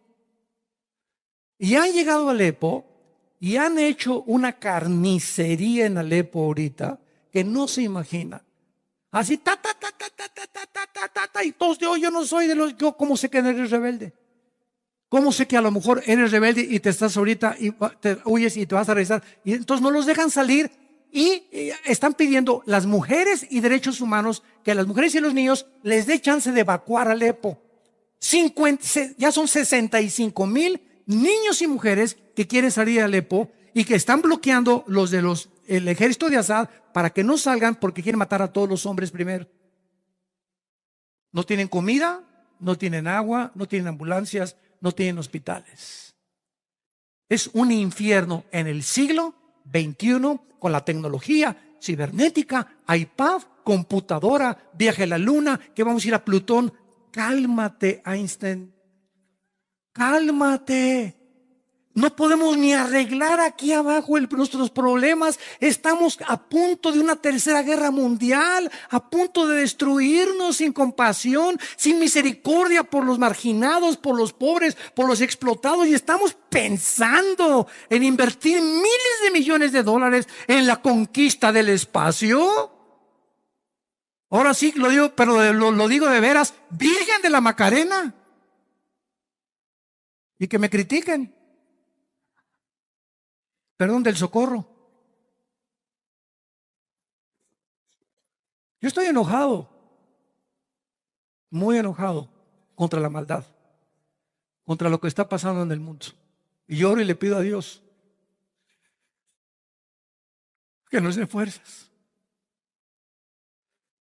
Speaker 1: Y han llegado a Alepo y han hecho una carnicería en Alepo ahorita que no se imaginan. Así, y todos, yo no soy de los, yo, ¿cómo sé que eres rebelde? ¿Cómo sé que a lo mejor eres rebelde y te estás ahorita y te huyes y te vas a regresar? Y entonces no los dejan salir y están pidiendo las mujeres y derechos humanos que a las mujeres y a los niños les dé chance de evacuar Alepo. Ya son 65,000 niños y mujeres que quieren salir de Alepo y que están bloqueando el ejército de Asad para que no salgan porque quieren matar a todos los hombres primero. No tienen comida, no tienen agua, no tienen ambulancias, no tienen hospitales. Es un infierno en el siglo XXI con la tecnología cibernética, iPad, computadora, viaje a la luna, que vamos a ir a Plutón. Cálmate, Einstein. Cálmate. No podemos ni arreglar aquí abajo nuestros problemas. Estamos a punto de una tercera guerra mundial, a punto de destruirnos sin compasión, sin misericordia por los marginados, por los pobres, por los explotados. Y estamos pensando en invertir miles de millones de dólares en la conquista del espacio. Ahora sí lo digo, pero lo digo de veras, Virgen de la Macarena. Y que me critiquen. Perdón, del Socorro. Yo estoy enojado, muy enojado contra la maldad, contra lo que está pasando en el mundo. Y lloro y le pido a Dios que nos dé fuerzas.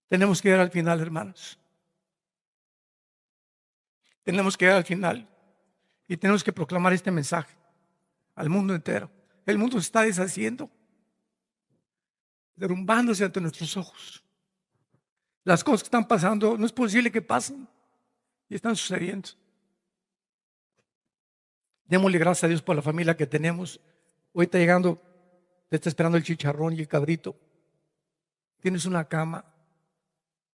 Speaker 1: Tenemos que llegar al final, hermanos. Tenemos que llegar al final y tenemos que proclamar este mensaje al mundo entero. El mundo se está deshaciendo, derrumbándose ante nuestros ojos. Las cosas que están pasando no es posible que pasen y están sucediendo. Démosle gracias a Dios por la familia que tenemos. Hoy está llegando, te está esperando el chicharrón y el cabrito. Tienes una cama,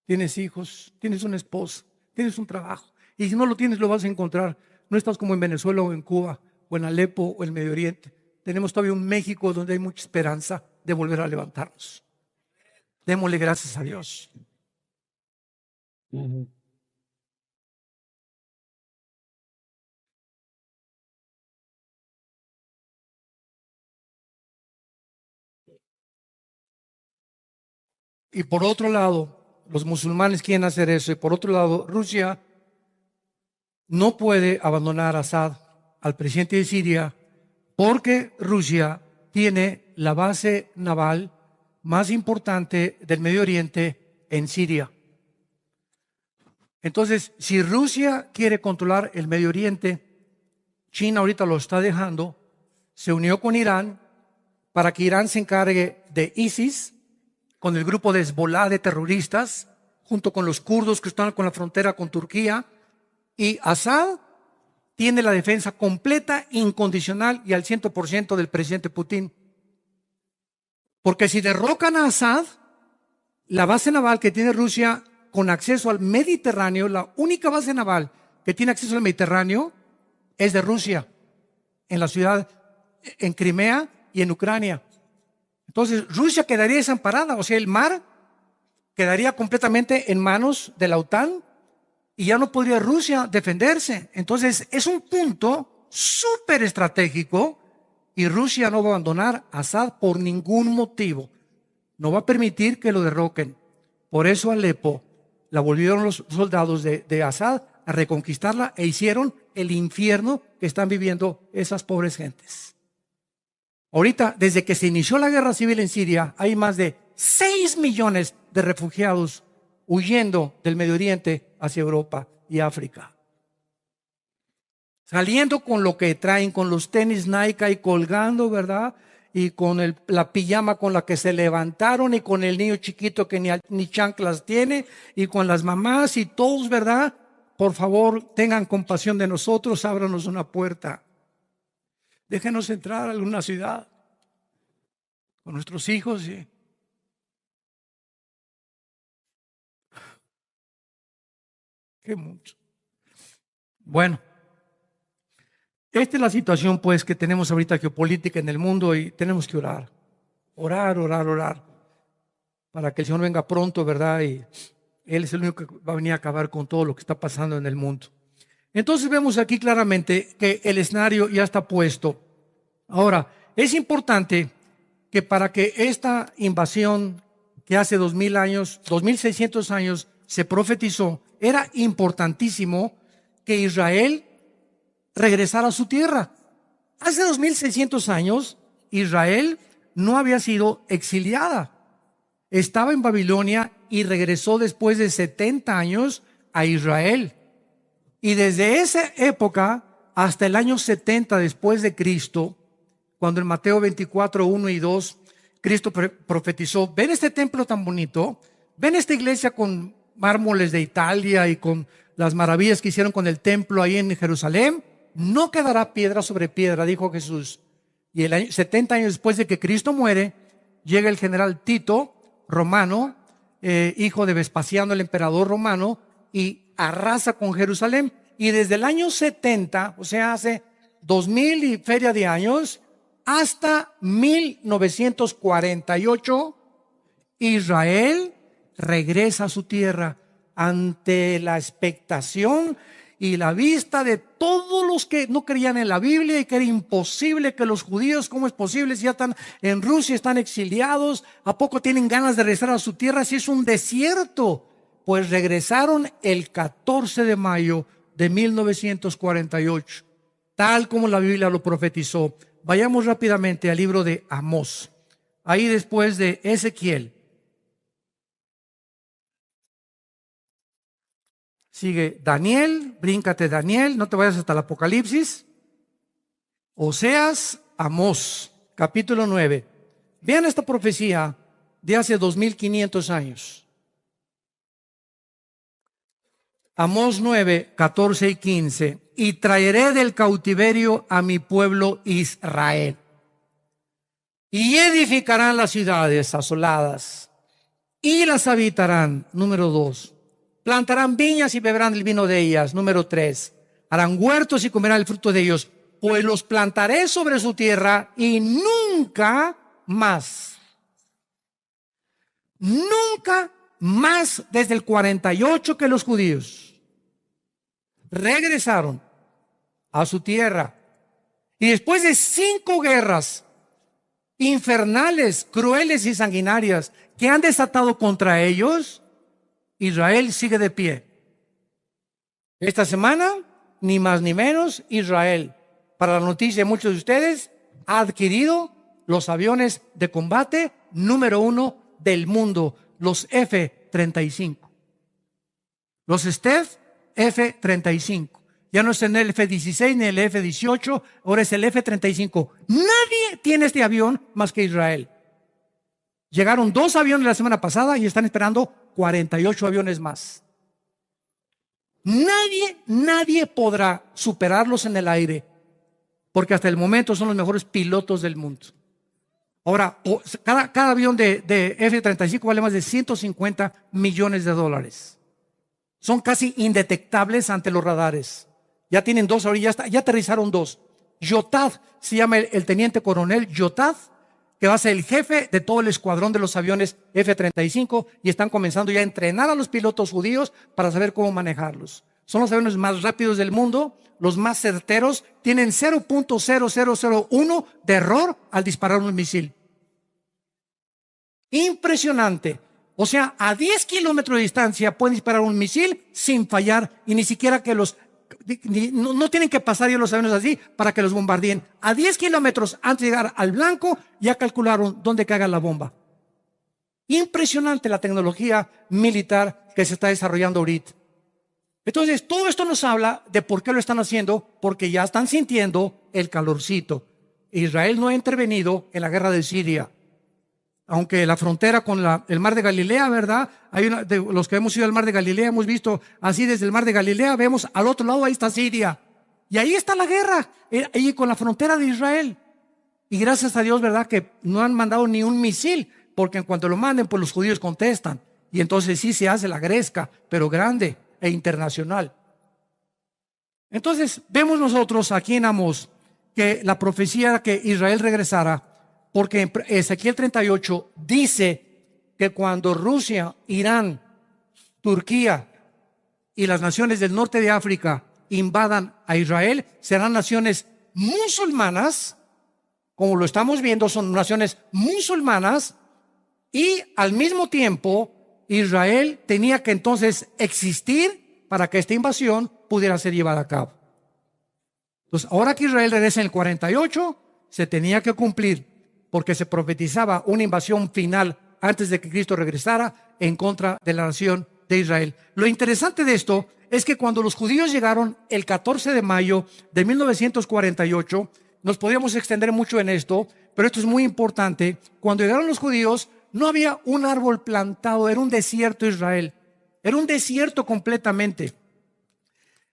Speaker 1: tienes hijos, tienes una esposa, tienes un trabajo. Y si no lo tienes, lo vas a encontrar. No estás como en Venezuela o en Cuba o en Alepo o en Medio Oriente. Tenemos todavía un México donde hay mucha esperanza de volver a levantarnos. Démosle gracias a Dios. Y por otro lado, los musulmanes quieren hacer eso. Y por otro lado, Rusia no puede abandonar a Assad, al presidente de Siria, porque Rusia tiene la base naval más importante del Medio Oriente en Siria. Entonces, si Rusia quiere controlar el Medio Oriente, China ahorita lo está dejando, se unió con Irán para que Irán se encargue de ISIS, con el grupo de Hezbollah de terroristas, junto con los kurdos que están con la frontera con Turquía, y Assad tiene la defensa completa, incondicional y al 100% del presidente Putin. Porque si derrocan a Assad, la base naval que tiene Rusia con acceso al Mediterráneo, la única base naval que tiene acceso al Mediterráneo es de Rusia, en la ciudad, en Crimea y en Ucrania. Entonces Rusia quedaría desamparada, o sea, el mar quedaría completamente en manos de la OTAN y ya no podría Rusia defenderse. Entonces es un punto súper estratégico y Rusia no va a abandonar a Assad por ningún motivo. No va a permitir que lo derroquen. Por eso Alepo la volvieron los soldados de Assad a reconquistarla e hicieron el infierno que están viviendo esas pobres gentes. Ahorita, desde que se inició la guerra civil en Siria, hay más de 6 millones de refugiados huyendo del Medio Oriente hacia Europa y África. Saliendo con lo que traen, con los tenis Nike y colgando, ¿verdad? y con la pijama con la que se levantaron, y con el niño chiquito que ni chanclas tiene, y con las mamás y todos, ¿verdad? Por favor, tengan compasión de nosotros, ábranos una puerta. Déjenos entrar a alguna ciudad con nuestros hijos. Qué mucho. Bueno, esta es la situación pues que tenemos ahorita geopolítica en el mundo, y tenemos que orar, orar, para que el Señor venga pronto, ¿verdad? Y Él es el único que va a venir a acabar con todo lo que está pasando en el mundo. Entonces vemos aquí claramente que el escenario ya está puesto. Ahora, es importante que para que esta invasión que hace 2000 años, 2600 años se profetizó, era importantísimo que Israel regresara a su tierra. Hace 2600 años, Israel no había sido exiliada. Estaba en Babilonia y regresó después de 70 años a Israel. Y desde esa época hasta el año 70 después de Cristo, cuando en Mateo 24, 1 y 2, Cristo profetizó: ven este templo tan bonito, ven esta iglesia con mármoles de Italia y con las maravillas que hicieron con el templo ahí en Jerusalén. No quedará piedra sobre piedra, dijo Jesús. Y 70 años después de que Cristo muere, llega el general Tito, romano, hijo de Vespasiano, el emperador romano, y arrasa con Jerusalén. Y desde el año 70, o sea, hace 2000 y feria de años, hasta 1948, Israel regresa a su tierra ante la expectación y la vista de todos los que no creían en la Biblia, y que era imposible que los judíos, ¿cómo es posible si ya están en Rusia, están exiliados? ¿A poco tienen ganas de regresar a su tierra si es un desierto? Pues regresaron el 14 de mayo de 1948, tal como la Biblia lo profetizó. Vayamos rápidamente al libro de Amós, ahí después de Ezequiel. Sigue Daniel, bríncate Daniel, no te vayas hasta el Apocalipsis. Oseas, Amós, capítulo 9. Vean esta profecía de hace 2500 años. Amós 9, 14 y 15. Y traeré del cautiverio a mi pueblo Israel, y edificarán las ciudades asoladas, y las habitarán. Número 2. Plantarán viñas y beberán el vino de ellas. Número 3. Harán huertos y comerán el fruto de ellos, pues los plantaré sobre su tierra, y nunca más, desde el 48 que los judíos regresaron a su tierra, y después de 5 guerras infernales, crueles y sanguinarias que han desatado contra ellos, Israel sigue de pie. Esta semana, ni más ni menos, Israel, para la noticia de muchos de ustedes, ha adquirido los aviones de combate número 1 del mundo, los F-35. Los Stealth F-35. Ya no es el F-16 ni el F-18, ahora es el F-35. Nadie tiene este avión más que Israel. Llegaron 2 aviones la semana pasada y están esperando 48 aviones más. Nadie podrá superarlos en el aire, porque hasta el momento son los mejores pilotos del mundo. Ahora, cada avión de F-35 vale más de 150 millones de dólares. Son casi indetectables ante los radares. Ya tienen 2 ahorita, ya aterrizaron 2. Yotad, se llama el teniente coronel Yotad, que va a ser el jefe de todo el escuadrón de los aviones F-35, y están comenzando ya a entrenar a los pilotos judíos para saber cómo manejarlos. Son los aviones más rápidos del mundo, los más certeros, tienen 0.0001 de error al disparar un misil. Impresionante. O sea, a 10 kilómetros de distancia pueden disparar un misil sin fallar, y ni siquiera que no tienen que pasar ya los aviones así para que los bombardeen. A 10 kilómetros antes de llegar al blanco, ya calcularon dónde caga la bomba. Impresionante la tecnología militar que se está desarrollando ahorita. Entonces, todo esto nos habla de por qué lo están haciendo, porque ya están sintiendo el calorcito. Israel no ha intervenido en la guerra de Siria. Aunque la frontera con el mar de Galilea, ¿verdad? Los que hemos ido al mar de Galilea, hemos visto así desde el mar de Galilea, vemos al otro lado, ahí está Siria. Y ahí está la guerra, ahí con la frontera de Israel. Y gracias a Dios, ¿verdad? Que no han mandado ni un misil, porque en cuanto lo manden, pues los judíos contestan. Y entonces sí se hace la gresca, pero grande e internacional. Entonces, vemos nosotros aquí en Amós que la profecía era que Israel regresara, porque en Ezequiel 38 dice que cuando Rusia, Irán, Turquía y las naciones del norte de África invadan a Israel, serán naciones musulmanas, como lo estamos viendo, son naciones musulmanas, y al mismo tiempo Israel tenía que entonces existir para que esta invasión pudiera ser llevada a cabo. Entonces, ahora que Israel regresa en el 48, se tenía que cumplir, porque se profetizaba una invasión final antes de que Cristo regresara en contra de la nación de Israel. Lo interesante de esto es que cuando los judíos llegaron el 14 de mayo de 1948, nos podíamos extender mucho en esto, pero esto es muy importante. Cuando llegaron los judíos, no había un árbol plantado, era un desierto Israel. Era un desierto completamente.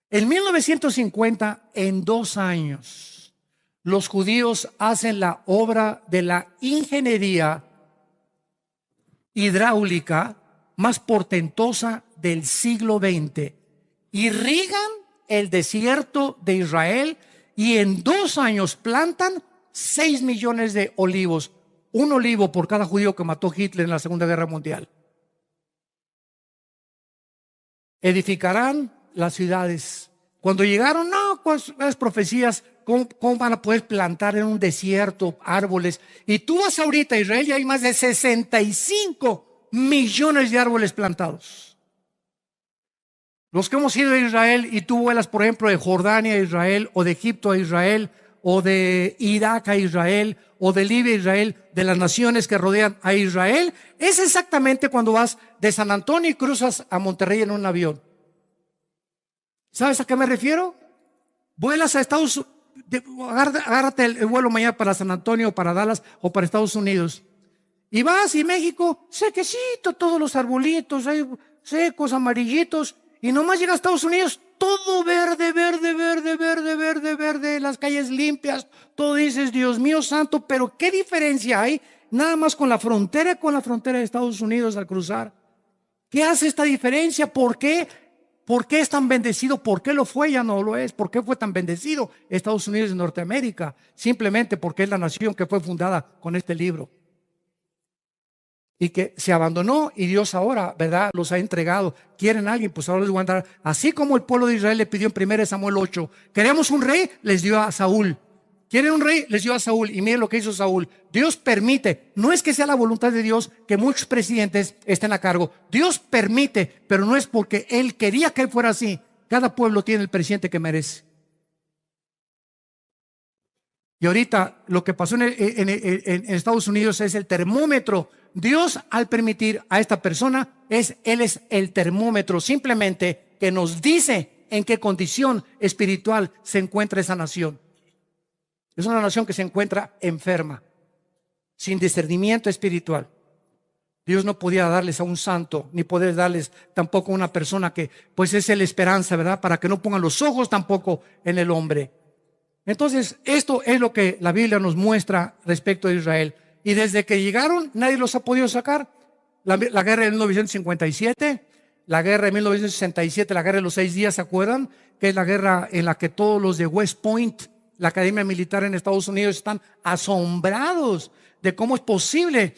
Speaker 1: En 1950, en 2 años, los judíos hacen la obra de la ingeniería hidráulica más portentosa del siglo XX. Irrigan el desierto de Israel y en 2 años plantan 6 millones de olivos. Un olivo por cada judío que mató Hitler en la Segunda Guerra Mundial. Edificarán las ciudades. Cuando llegaron, no, pues las profecías, ¿cómo van a poder plantar en un desierto árboles? Y tú vas ahorita a Israel y hay más de 65 millones de árboles plantados. Los que hemos ido a Israel y tú vuelas, por ejemplo, de Jordania a Israel, o de Egipto a Israel, o de Irak a Israel, o de Libia a Israel, de las naciones que rodean a Israel, es exactamente cuando vas de San Antonio y cruzas a Monterrey en un avión. ¿Sabes a qué me refiero? Vuelas a Estados Unidos, agárrate el vuelo mañana para San Antonio, para Dallas o para Estados Unidos. Y vas y México, sequecito, todos los arbolitos, ahí secos, amarillitos. Y nomás llega a Estados Unidos, todo verde, verde, verde, verde, verde, verde, las calles limpias, todo dices, Dios mío santo, pero ¿qué diferencia hay? Nada más con la frontera de Estados Unidos al cruzar. ¿Qué hace esta diferencia? ¿Por qué? ¿Por qué es tan bendecido? ¿Por qué lo fue? Ya no lo es. ¿Por qué fue tan bendecido Estados Unidos de Norteamérica? Simplemente porque es la nación que fue fundada con este libro. Y que se abandonó y Dios ahora, ¿verdad?, los ha entregado. ¿Quieren a alguien? Pues ahora les voy a dar. Así como el pueblo de Israel le pidió en 1 Samuel 8, queremos un rey, les dio a Saúl. ¿Quieren un rey? Les dio a Saúl. Y miren lo que hizo Saúl. Dios permite, no es que sea la voluntad de Dios que muchos presidentes estén a cargo. Dios permite, pero no es porque Él quería que Él fuera así. Cada pueblo tiene el presidente que merece. Y ahorita lo que pasó en Estados Unidos es el termómetro. Dios, al permitir a esta persona, Él es el termómetro simplemente que nos dice en qué condición espiritual se encuentra esa nación. Es una nación que se encuentra enferma, sin discernimiento espiritual. Dios no podía darles a un santo, ni poder darles tampoco a una persona que pues es la esperanza, ¿verdad? Para que no pongan los ojos tampoco en el hombre. Entonces, esto es lo que la Biblia nos muestra respecto a Israel. Y desde que llegaron, nadie los ha podido sacar. La guerra de 1957, la guerra de 1967, la guerra de los 6 días, ¿se acuerdan? Que es la guerra en la que todos los de West Point, la academia militar en Estados Unidos, están asombrados de cómo es posible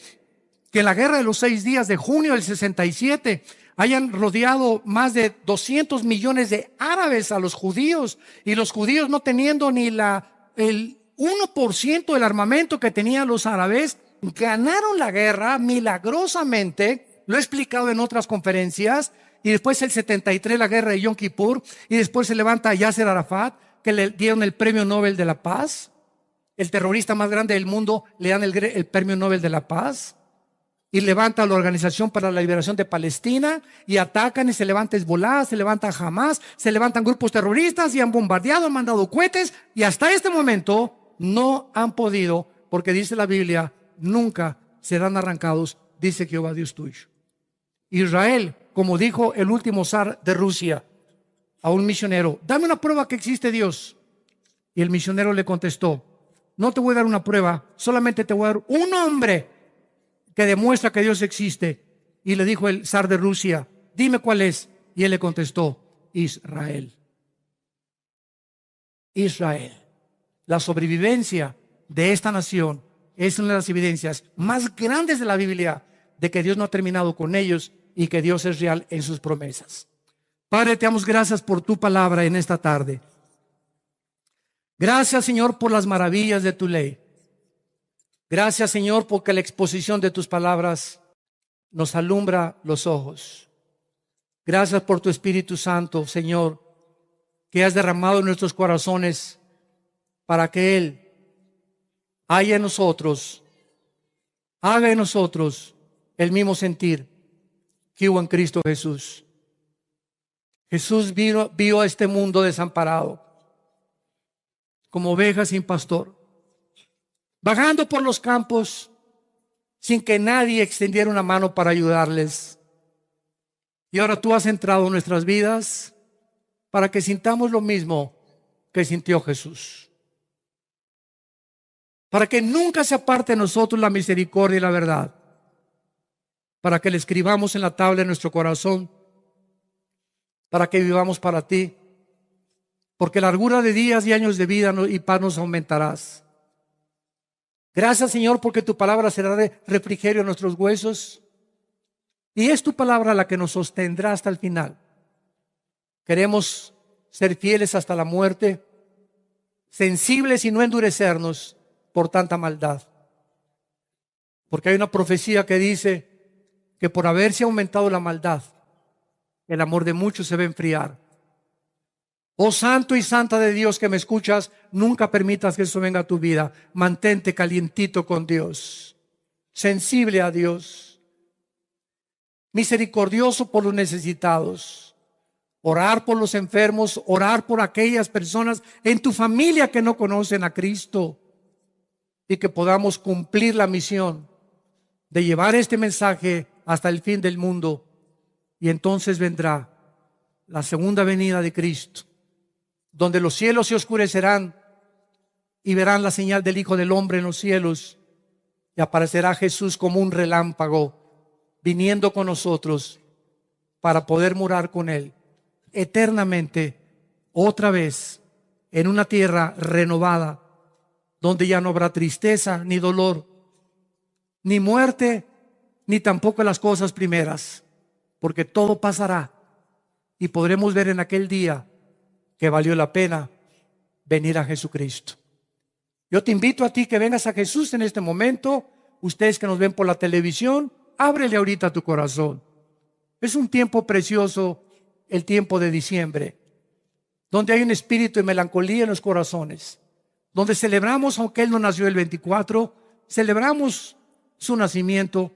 Speaker 1: que en la guerra de los 6 días de junio del 67 hayan rodeado más de 200 millones de árabes a los judíos, y los judíos no teniendo ni el 1% del armamento que tenían los árabes, ganaron la guerra milagrosamente. Lo he explicado en otras conferencias. Y después el 73, la guerra de Yom Kippur, y después se levanta Yasser Arafat, que le dieron el premio Nobel de la Paz. El terrorista más grande del mundo, le dan el premio Nobel de la Paz. Y levanta la Organización para la Liberación de Palestina, y atacan, y se levanta Hezbollah, se levanta Hamas, se levantan grupos terroristas, y han bombardeado, han mandado cohetes, y hasta este momento No han podido, porque dice la Biblia, nunca serán arrancados, dice Jehová Dios tuyo. Israel, como dijo el último zar de Rusia a un misionero, dame una prueba que existe Dios. Y el misionero le contestó, no te voy a dar una prueba, solamente te voy a dar un hombre que demuestra que Dios existe. Y le dijo el zar de Rusia, dime cuál es. Y él le contestó, Israel. Israel. La sobrevivencia de esta nación es una de las evidencias más grandes de la Biblia de que Dios no ha terminado con ellos y que Dios es real en sus promesas. Padre, te damos gracias por tu palabra en esta tarde. Gracias, Señor, por las maravillas de tu ley. Gracias, Señor, porque la exposición de tus palabras nos alumbra los ojos. Gracias por tu Espíritu Santo, Señor, que has derramado en nuestros corazones para que Él haya en nosotros, haga en nosotros el mismo sentir que hubo en Cristo Jesús. Jesús vio a este mundo desamparado, como ovejas sin pastor, vagando por los campos sin que nadie extendiera una mano para ayudarles. Y ahora tú has entrado en nuestras vidas para que sintamos lo mismo que sintió Jesús. Para que nunca se aparte de nosotros la misericordia y la verdad. Para que le escribamos en la tabla de nuestro corazón. Para que vivamos para ti. Porque largura de días y años de vida y paz nos aumentarás. Gracias, Señor, porque tu palabra será de refrigerio a nuestros huesos. Y es tu palabra la que nos sostendrá hasta el final. Queremos ser fieles hasta la muerte, sensibles y no endurecernos por tanta maldad. Porque hay una profecía que dice que por haberse aumentado la maldad, el amor de muchos se va a enfriar. Oh santo y santa de Dios que me escuchas, nunca permitas que eso venga a tu vida. Mantente calientito con Dios, sensible a Dios, misericordioso por los necesitados. Orar por los enfermos, orar por aquellas personas en tu familia que no conocen a Cristo y que podamos cumplir la misión de llevar este mensaje hasta el fin del mundo. Y entonces vendrá la segunda venida de Cristo, donde los cielos se oscurecerán y verán la señal del Hijo del Hombre en los cielos y aparecerá Jesús como un relámpago viniendo con nosotros para poder morar con Él eternamente, otra vez, en una tierra renovada, donde ya no habrá tristeza, ni dolor, ni muerte, ni tampoco las cosas primeras, porque todo pasará y podremos ver en aquel día que valió la pena venir a Jesucristo. Yo te invito a ti que vengas a Jesús en este momento. Ustedes que nos ven por la televisión, ábrele ahorita tu corazón. Es un tiempo precioso, el tiempo de diciembre, donde hay un espíritu de melancolía en los corazones, donde celebramos, aunque Él no nació el 24, celebramos su nacimiento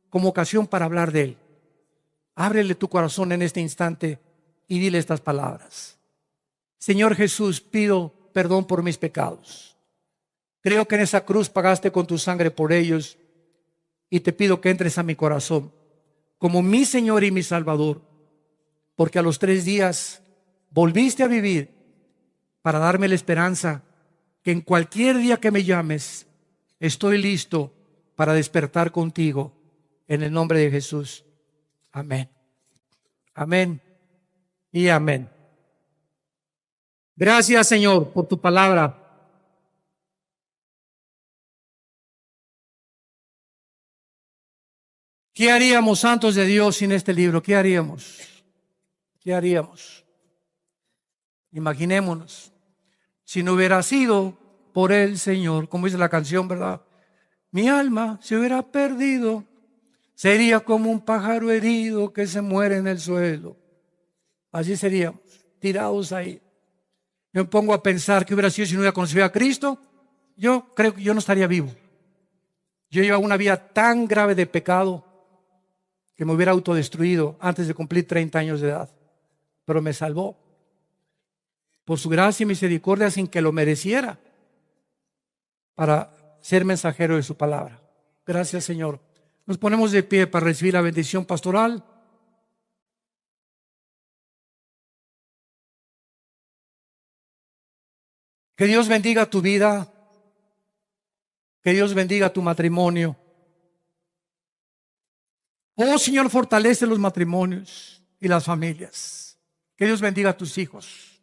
Speaker 1: como ocasión para hablar de Él. Ábrele tu corazón en este instante y dile estas palabras. Señor Jesús, pido perdón por mis pecados. Creo que en esa cruz pagaste con tu sangre por ellos y te pido que entres a mi corazón como mi Señor y mi Salvador. Porque a los 3 días volviste a vivir para darme la esperanza que en cualquier día que me llames, estoy listo para despertar contigo. En el nombre de Jesús. Amén. Amén y amén. Gracias, Señor, por tu palabra. ¿Qué haríamos, santos de Dios, sin este libro? ¿Qué haríamos? ¿Qué haríamos? Imaginémonos, si no hubiera sido por el Señor, como dice la canción, ¿verdad? Mi alma se hubiera perdido, sería como un pájaro herido que se muere en el suelo. Así seríamos, tirados ahí. Yo me pongo a pensar qué hubiera sido si no hubiera conocido a Cristo. Yo creo que yo no estaría vivo. Yo llevaba una vida tan grave de pecado que me hubiera autodestruido antes de cumplir 30 años de edad. Pero me salvó por su gracia y misericordia sin que lo mereciera. para ser mensajero de su palabra. Gracias, Señor. Nos ponemos de pie para recibir la bendición pastoral. Que Dios bendiga tu vida. Que Dios bendiga tu matrimonio. Oh Señor, fortalece los matrimonios y las familias. Que Dios bendiga a tus hijos.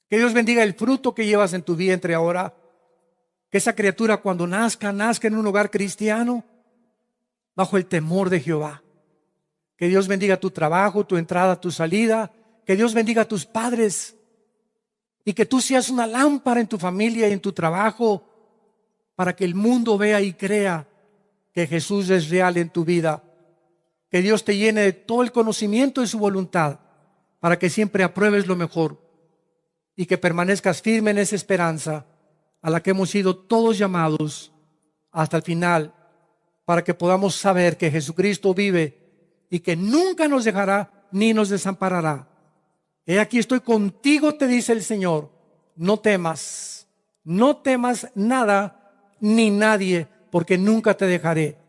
Speaker 1: Que Dios bendiga el fruto que llevas en tu vientre ahora. Que esa criatura cuando nazca en un hogar cristiano, bajo el temor de Jehová. Que Dios bendiga tu trabajo, tu entrada, tu salida. Que Dios bendiga a tus padres. Y que tú seas una lámpara en tu familia y en tu trabajo, para que el mundo vea y crea que Jesús es real en tu vida. Que Dios te llene de todo el conocimiento de su voluntad, para que siempre apruebes lo mejor y que permanezcas firme en esa esperanza a la que hemos sido todos llamados hasta el final, para que podamos saber que Jesucristo vive y que nunca nos dejará ni nos desamparará. He aquí estoy contigo, te dice el Señor. No temas nada ni nadie, porque nunca te dejaré